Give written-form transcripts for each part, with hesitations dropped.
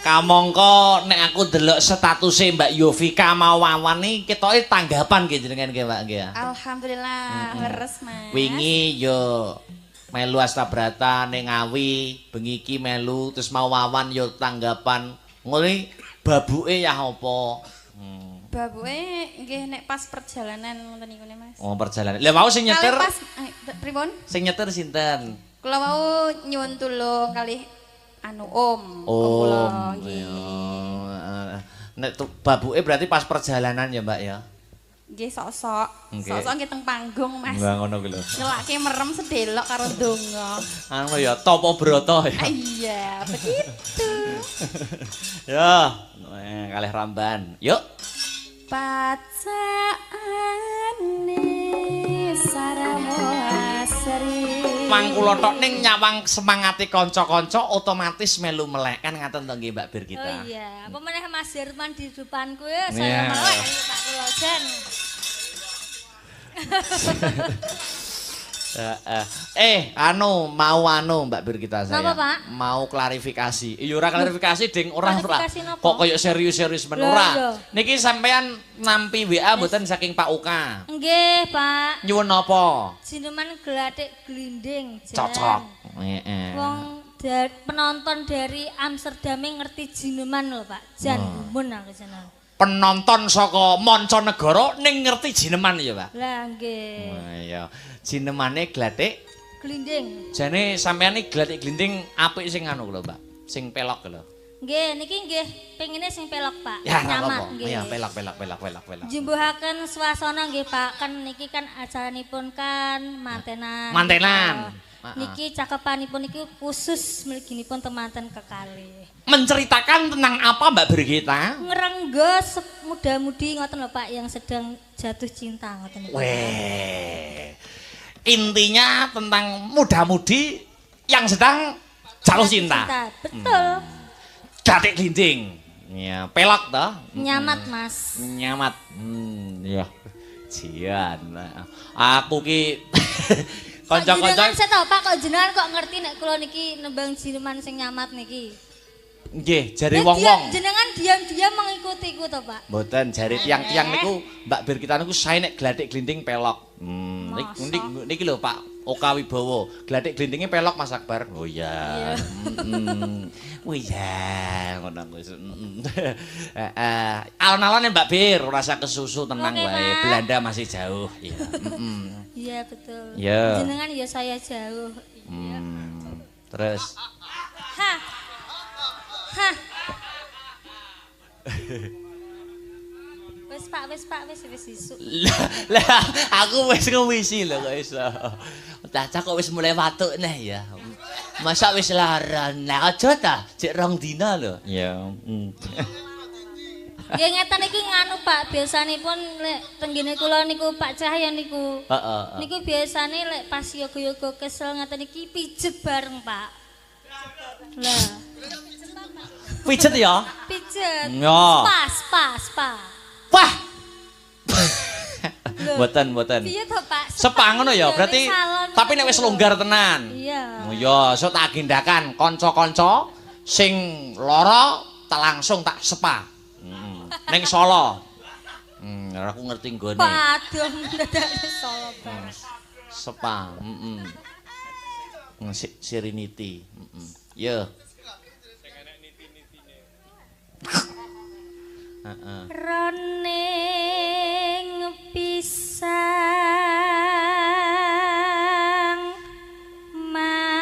Kamangka nek aku delok statuse Mbak Yovika mau Wawan iki ketoke tanggapan nggih jenengan nggih Mbak nggih. Alhamdulillah leres Mas. Wingi yo melu Astabrata ning Ngawi, bengi iki melu terus mau Wawan yo tanggapan. Ngene babuke ya apa? Babuke nggih nek pas perjalanan ngoten niku Mas. Oh, perjalanan. Lah mau sing nyetir. Pas pripun? Sing nyetir sinten? Kula mau nyuwun tulung kalih Om kula nggih. Nek babuke berarti pas perjalanan ya, Mbak ya. Nggih sok-sok. Sok-sok nggih teng panggung, Mas. Enggak ngono ki lho. Nyelake merem sedelok karo donga. Anu ya Topo Broto ya. Iya, begitu. Ya, kalih Ramban. Yuk. Pacaane saramo asri. Mangkula tok ning nyawang semangati kanca-kanca otomatis melu melek kan ngaten to nggih Mbak Bir kita. Oh iya, apa meneh Mas Herman di depanku ya saya melek Pak Kulojen. Mbak Bir kita saya. Napa, Pak? Mau klarifikasi. Iya ora klarifikasi ding ora. Klarifikasi napa? Kok koyo serius-serius men ora. Niki sampean nampi WA mboten saking Pak Uka. Nggih, Pak. Nyuwun napa? Jineman glathik glinding jan. Cocok. Heeh. Wong penonton dari Amsterdam ngerti jineman lho, Pak. Jan gumun aku jeneng. Penonton saka mancanegara ning ngerti jineman ya, Pak. Lah nggih. Nah, iya. Jinemane glathik Glinding. jane sampeyan iki glathik glinding apik sing anu lho, Mbak. Sing pelok lho. Nggih, niki nggih pengine sing pelok, Pak. Ya, nyaman nggih. Ya, pelok. Jumbuhaken swasana nggih, Pak. Kan niki kan acaranipun kan mantenan. Mantenan. Niki cakepanipun niki khusus mliginipun temanten kekalih. Menceritakan tentang apa Mbak Brigita? Ngerenggos muda-mudi ngoten lho Pak yang sedang jatuh cinta ngoten niku. Weh. Intinya tentang muda-mudi yang sedang jatuh cinta. Betul. Gatik glinding. Ya, pelok toh? Nyamat, Mas. Nyamat. Ya. Jian. Aku ki kanca-kanca jenengan saya tahu Pak kok jenengan kok ngerti nek kula niki nembang jineman sing nyamat niki. nggih jari wong-wong. Jenengan diam-diam mengikuti iku to, Pak? Mboten jari tiang-tiang niku Mbak Bir kita niku sae nek glathik glinding pelok. Niki lho Pak Oka Wibowo. Glathik glindinge pelok Mas Akbar. Oh iya. Oh iya ngono wis. Alon-alone Mbak Bir ora usah kesusu tenang wae. Belanda masih jauh. Iya. Iya betul. Yeah. Jenengan ya saya jauh. Terus. Hah. Wis Pak, wis isuk. Lah, aku wis ngewisi lho kok iso. Cacah kok wis mulai watuk neh ya. Masa wis laran. Lah aja ta, cek rong dina lho. Ya. Nggih ngeten iki nganu Pak, biasanipun lek tenggene kula niku Pak Cahya niku. Heeh. Niku biasane lek pas yoga-yoga kesel ngeten iki pijet bareng, Pak. Lah. Pijet ya? Pijet. Ya. Pas. Wah. Mboten. Piye to, Pak? Sepa ngono ya, berarti tapi nek wis longgar tenan. Iya. Oh ya, sok tak agendakan kanca-kanca sing lara tak langsung tak sepa. Ning Solo. Aku ngerti nggone. Waduh, ndadake Solo banget. Sepa, Serenity. Ya. Roning pisang maksih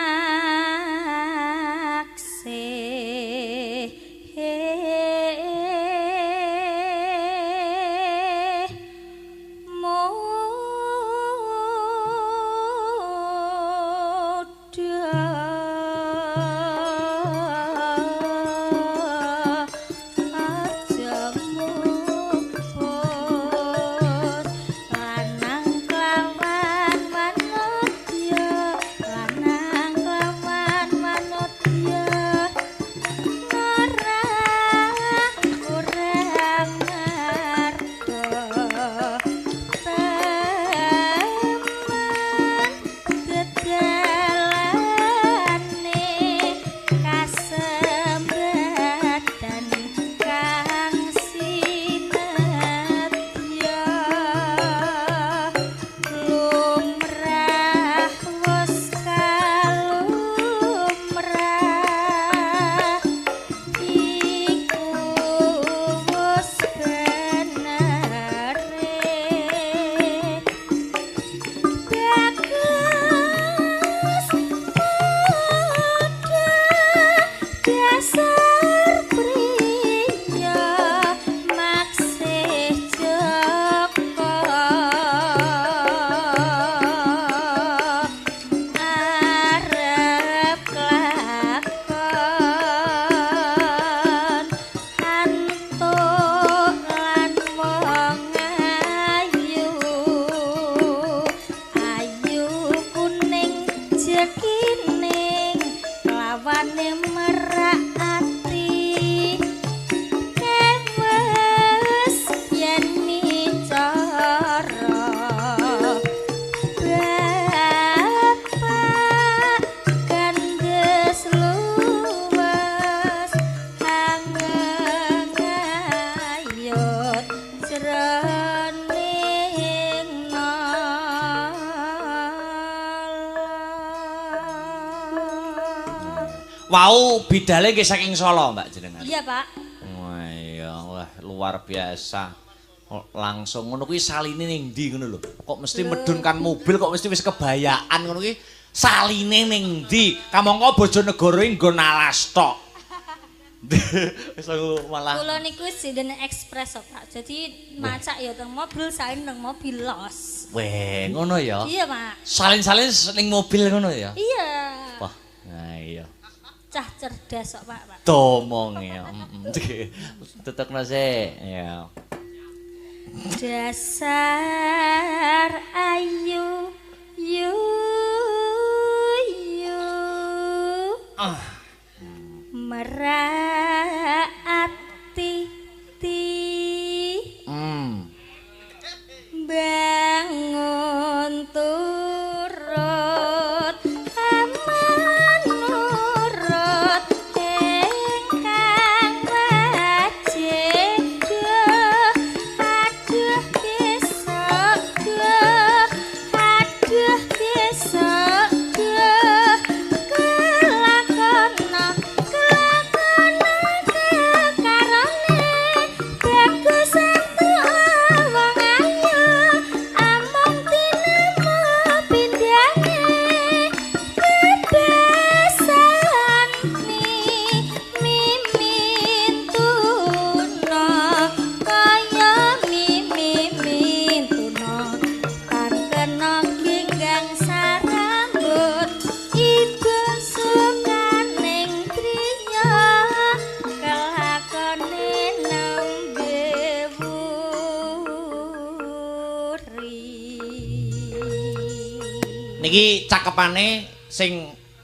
Wau bidale nggih saking Solo, Mbak jenengan. Iya, Pak. Wah, iya, wah luar biasa. Langsung ngono kuwi saline ning ndi ngono lho. Kok mesti medunkan mobil kok mesti wis kebayaan ngono kuwi. Saline ning ndi? Kamangka Bojonegoro nggo nalas tok. Wis aku malah Kula niku sinden ekspres kok, Pak. Jadi macak ya teng mobil, salin teng mobil los. weh, ngono ya. Iya, Pak. Salin-salin ning mobil ngono ya. Iya. Wah, nah iya. Cah cerdas kok, Pak. Tomong ya. Tetekno sik ya. Dasar ayu yu yu meraati ti bangun turut aman nurut ingkang wajedo aduh besok aduh besok kelakono kekarone bagus aku wong ayu among tinemu pindange kebesan mimin tuna kaya mimin tuna kan kena genggang sarambut ibu sukaning triya kelakone nembe wuri. Niki cakepane sing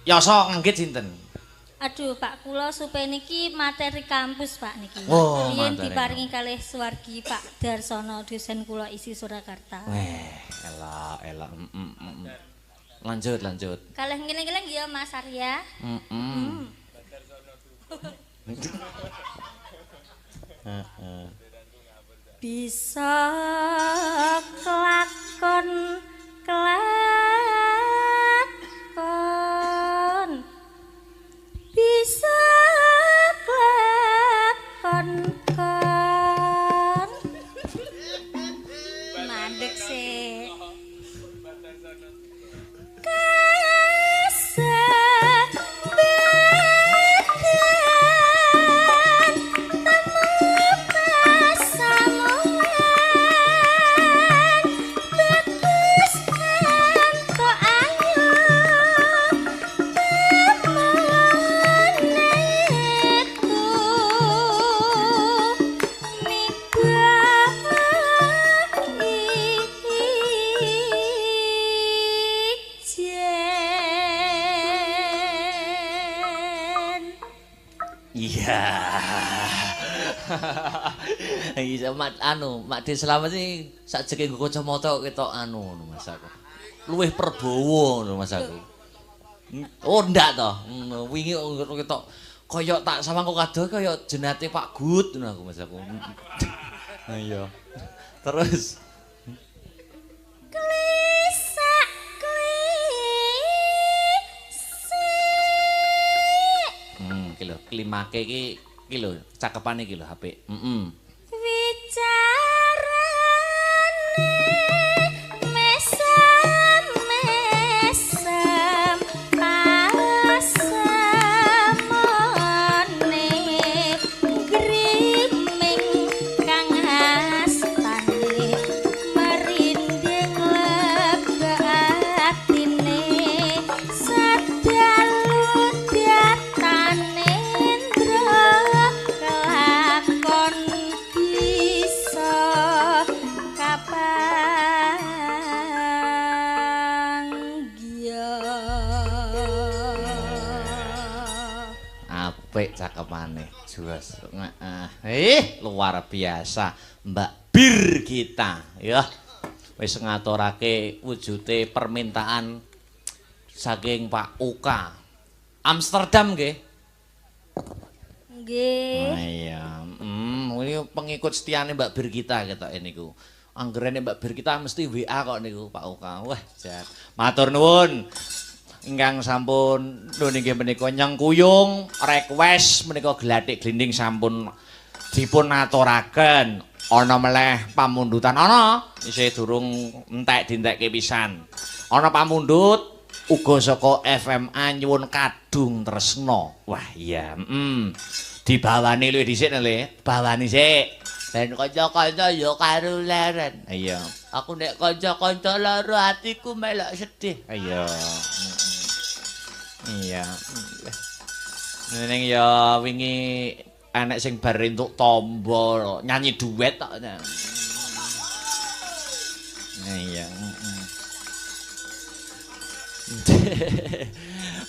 yasa ngenggit sinten? Aduh, Pak, kula supe niki materi kampus, Pak niki. Oh, Riyen materi diparingi kalih suwargi Pak Darsono dosen kula isi Surakarta. Elak. Lanjut. Kalih ngene-ngene ya Mas Arya. Bisa kelakon bisa kelakon mandek sih Iya, Mak De Slamet sih sakjeke nggo kacamata ketok ngono Mas aku. Luwih perbawa ngono Mas aku. Oh, ndak to. Wingi ketok kaya tak samangko kadoh kaya jenate Pak Gut ngono aku Mas aku. Iya. Terus iki lho, klimake iki lho, cakepane iki lho apik. Wicarane mesem-mesem pasemone griming kang hastane merinding lebatine sadalu datane kelakon apik cakepane. Jos. Luar biasa. Mbak Bir kita ya. Wis ngaturake wujude permintaan saking Pak Uka. Amsterdam nggih. Nggih. Iya. Ini pengikut setiane Mbak Bir kita niku. Anggerane Mbak Bir kita mesti WA kok niku Pak Uka. Wah, jahat. Matur nuwun. Ingkang sampun nggih menika nyengkuyung request menika glathik glinding sampun dipun aturaken. Ana meleh pamundutan ana isih durung entek dintekke pisan. Ana pamundut uga saka FMA nyuwun kadung tresna. Wah iya, dibawani luwih dhisik Le, bawani sik. Ben kanca-kanca ya karo leren. Iya. Aku nek kanca-kanca loro atiku melok sedih. Iya. Iya. Ning ya wingi enek sing bar entuk tombol, nyanyi duet tok. Iya.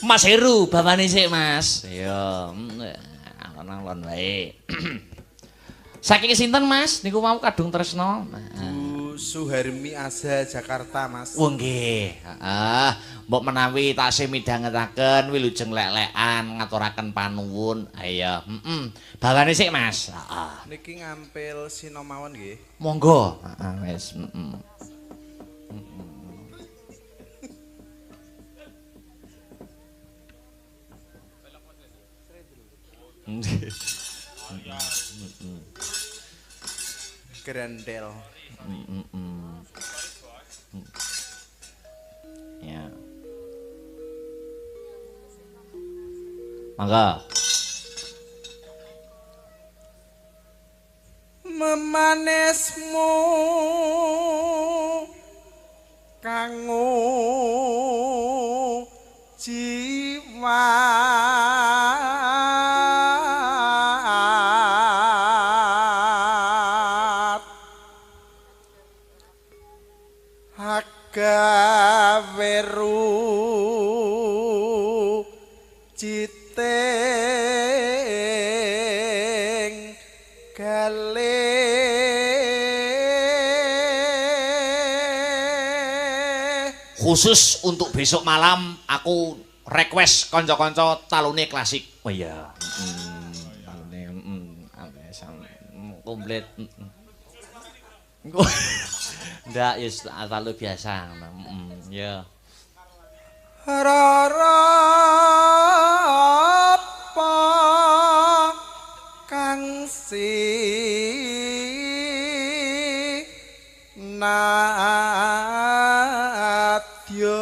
Mas Heru, bapane sik, Mas. Iya, alon-alon wae. Saking sinten, Mas? Niku mau kadung tresna. Bu Suharmi Azha Jakarta, Mas. Oh nggih. Heeh. Mbok menawi tasih midhangetaken wilujeng lek-lekan ngaturaken panuwun. Iya, Bawane sik, Mas. Heeh. Niki ngampil sinomawon nggih. Monggo. Heeh, wis. Grendel. Ya. Mangga. Memanismu kanggo jiwa gaweru citing galih. Khusus untuk besok malam aku request kanca-kanca talune klasik. Oh iya. Talune komplit. Ndak ya talu biasa. Ya. Rarapa kang nadya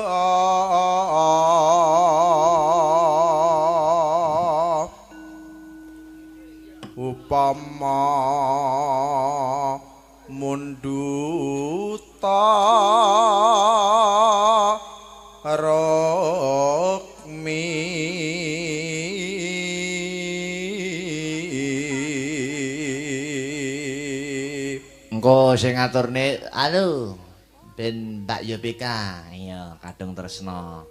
upama munduta rokmi engko sing ngaturne anu ben Mbak Yopika iya kadung tresna.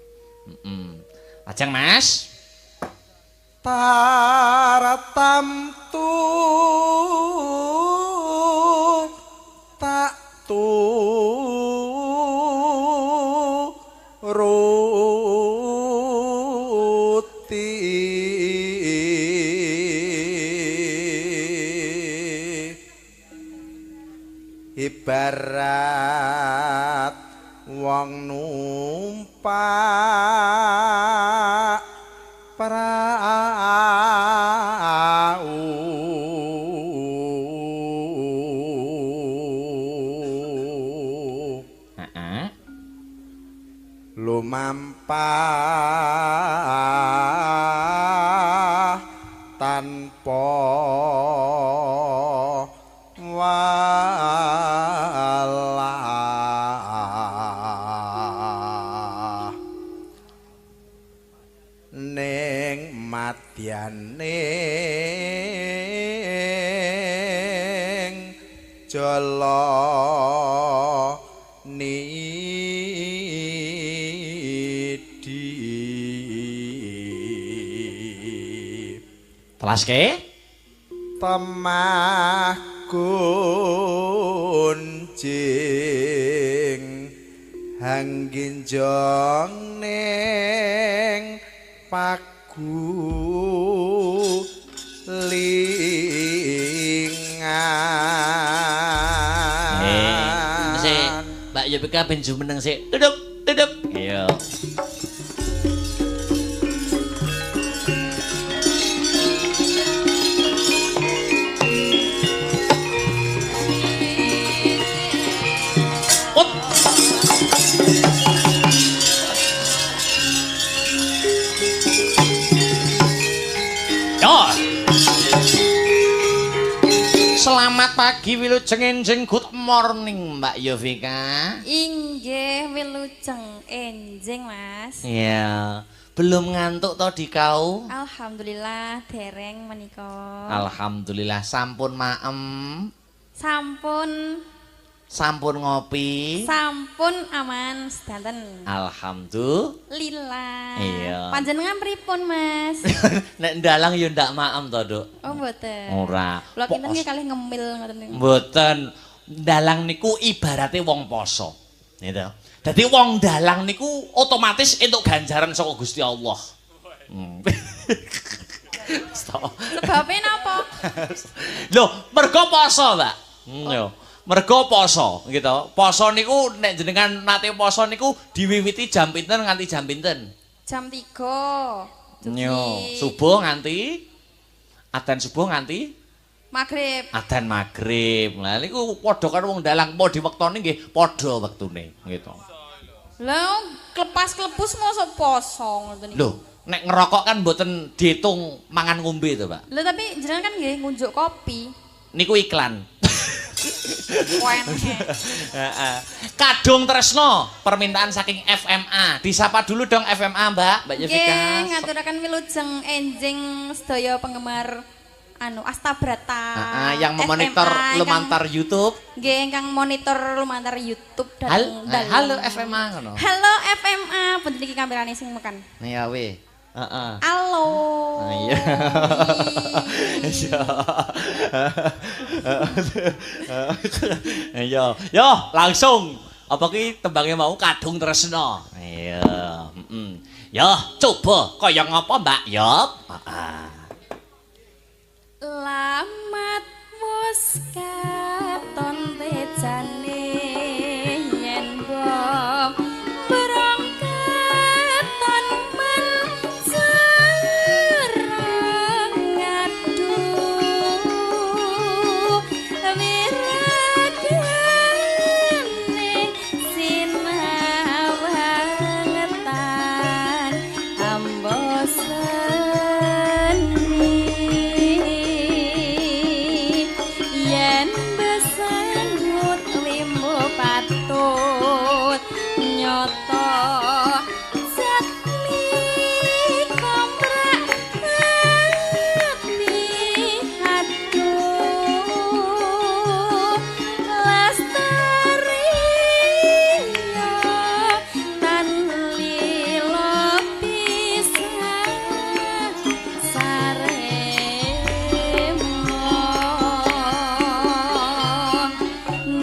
Lajeng Mas taratamtu tak turuti ibarat wong numpak prau lumampah tanpa walah ning madyaning jala nidi Telaske? Temah kunjing hangginjong ning pagu lingan. Sik, Mbak Yovika ben jumeneng sik. Duduk. Iya. Selamat pagi wilujeng enjing, good morning Mbak Yovika. Inggih wilujeng enjing Mas. Iya, belum ngantuk to dikau? Alhamdulillah dereng menika. Alhamdulillah sampun maem. Sampun ngopi. Sampun aman sedanten. Alhamdulillah. Iya. Panjenengan pripun Mas? Nek ndalang ya ndak maem to, Duk. Oh mboten. Ora. Kula kinten nggih kalih ngemil ngoten niku. Mboten. Ndalang niku ibarate wong poso. Gitu. Dadi wong ndalang niku otomatis entuk ganjaran saka Gusti Allah. Sebabe napa? Loh, mergo poso, Mbak. Yo. Mergo poso, gitu. Poso niku nek jenengan nate poso niku diwiwiti jam pinten nganti jam pinten? Jam 3. Yo, subuh nganti adzan subuh nganti Maghrib. adzan maghrib. Lah niku padha karo wong dalang, mau diwektoni nggih padha wektune, gitu. Lah klepas-klepus mosok poso ngoten niku. Loh, nek ngerokok kan mboten diitung mangan ngombe to, Pak. Lha tapi jenengan kan nggih ngunjuk kopi. Niku iklan. Kuenke. Kadung Tresno, permintaan saking FMA. Disapa dulu dong FMA, Mbak Yovika. Nggih, ngaturaken wilujeng enjing sedaya penggemar Astabrata. Yang memonitor lumantar YouTube. Nggih, ingkang monitor lumantar YouTube Halo FMA ngono. Halo FMA, punten iki kamerane sing mekan. Iya we. Halo. Iya. Iya. Yo, langsung. Apa ki tembangnya mau Kadung Tresno. Iya. Yo, coba kaya ngapa, Mbak? Yo. Lamat wis katon tejane yen bom berangkatan mencerang aduh wiragane sinawangetan ambosen patut nyoto jatmi kombrak hati aduh lestari yo tan lilo pisah saremo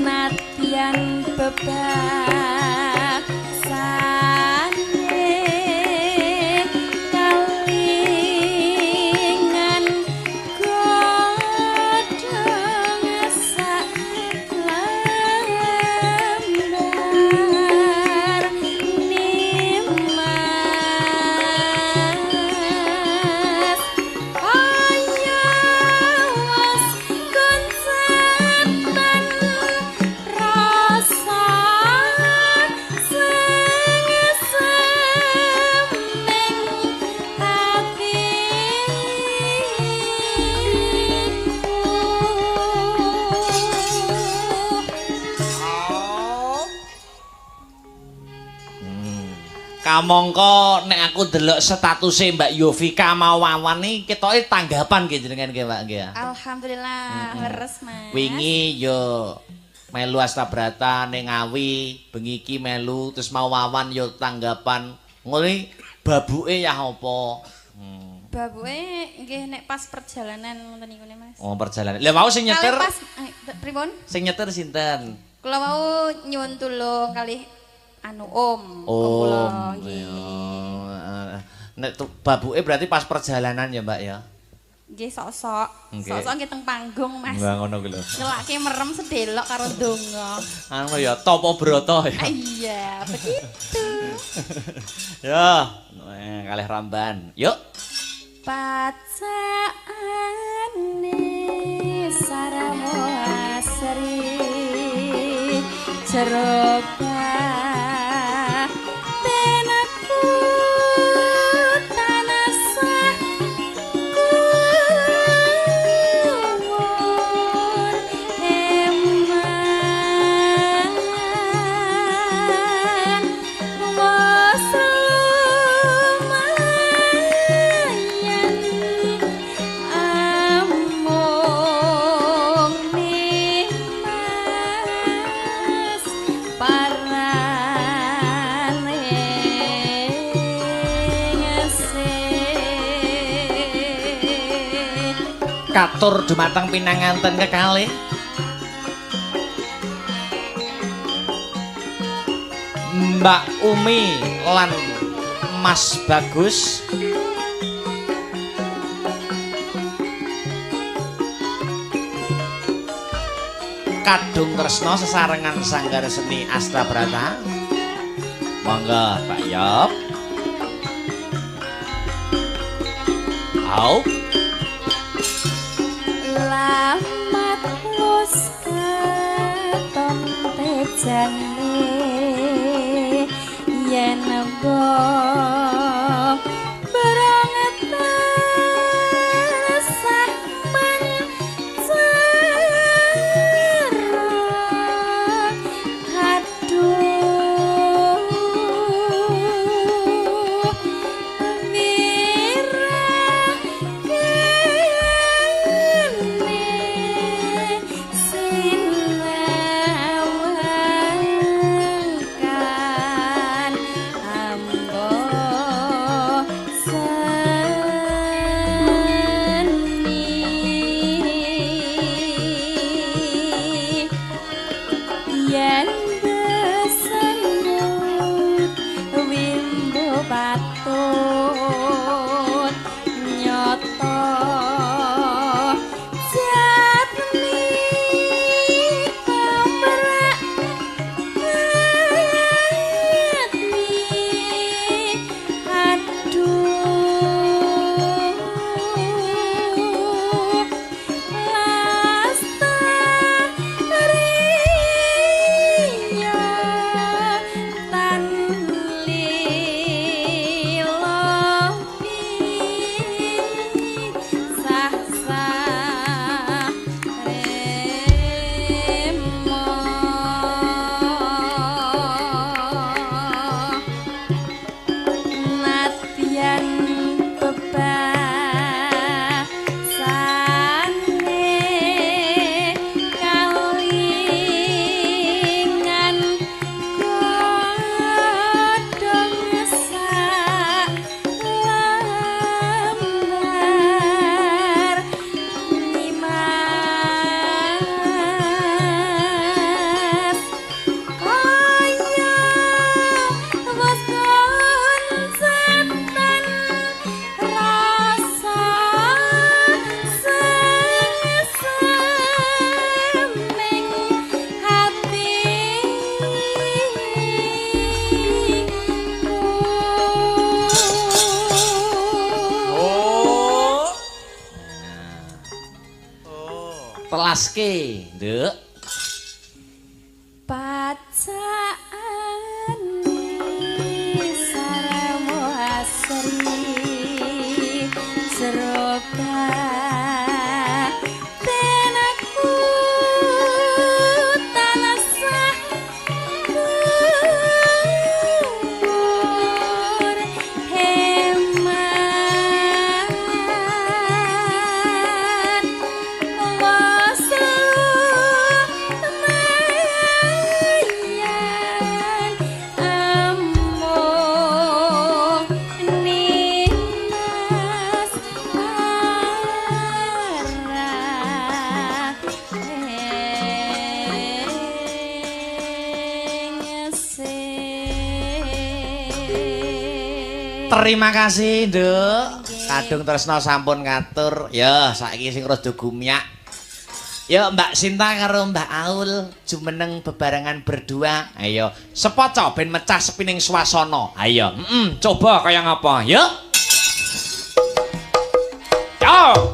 natian bebaksane kalingan godhong sak lembar nimas ayo was konsetan rasa Kamangka nek aku delok statuse Mbak Yovika Mawawan iki ketoke tanggapan nggih jenengan nggih, Mbak nggih. Alhamdulillah leres Mas. Wingi yo melu Astabrata ning Ngawi, bengi iki melu terus Mawawan yo tanggapan. Ngene babuke ya apa? Babuke nggih nek pas perjalanan ngoten niku ne Mas. Oh, perjalanan. Lah mau sing nyetir. Kali pas pripun? Sing nyetir sinten? Kula mau nyuwun tulung kalih anu Om. Oh, nggih. Nek babuke berarti pas perjalanan ya, Mbak ya. Nggih sok-sok. Nggih. Sok-sok nggih teng panggung Mas. Enggak ngono kuwi lho. Nyelake merem sedelok karo donga. Anu ya topo broto ya. Iya, begitu. Ya, kalih ramban. Yuk. Pacaane saramo asri jeroba tenaku tanasah kuwur eman was lumayan amung nimas parane ngesih Katur dumateng pinanganten kekalih. Mbak Umi lan Mas Bagus. Kadung tresna sesarengan Sanggar Seni Astra Brata. Monggo Pak Yop. Au. Lamat wis katon tejane yen mbok berangetan sakman cerah aduh sinawangkan ambo seni yen besenut wimbo patut nyoto jatni pamrak hati aduh lastariya tan lilopi sah-sah remo nadyan bebasane kalingan godhong sak lambar nimas kaya was konsetan rasa semeng hatiku. Oh. Oh. Telaske, Nduk. Pacaane saramo asri jeroba tenaku tanasah kuwur heman was lumayan amung nimas Terima kasih, Nduk. Kadung tresno sampun ngatur. Ya, saiki sing rada gumyak. Ya, Mbak Sinta karo Mbak Aul jumeneng bebarengan berdua. Ayo, sepoco ben mecah sepining swasana. Ayo, coba kaya ngapa? Yuk. Yo.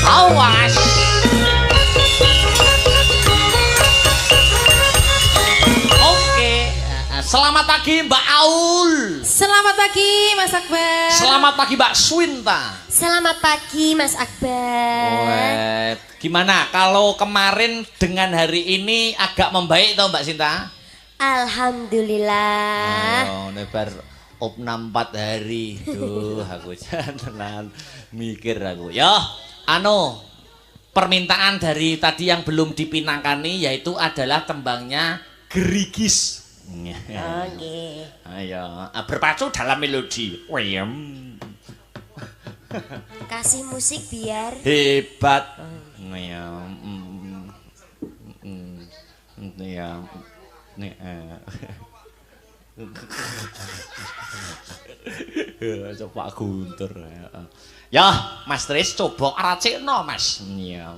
Awas. Oke. Selamat pagi Mbak Aul. Selamat pagi Mas Akbar. Selamat pagi Mbak Swinta. Selamat pagi Mas Akbar. Gimana kalau kemarin dengan hari ini agak membaik tau Mbak Sinta? Alhamdulillah. Oh, nebar opna 4 hari. Duh, aku jangan mikir aku. Ya, permintaan dari tadi yang belum dipinangkani yaitu adalah tembangnya Gerigis. Oke. Ayo, berpacu dalam melodi. Kasih musik biar Hebat. Ya. Ya. Nih. Coba guntur. Ya, Mas Tris coba racikno, Mas. Ya.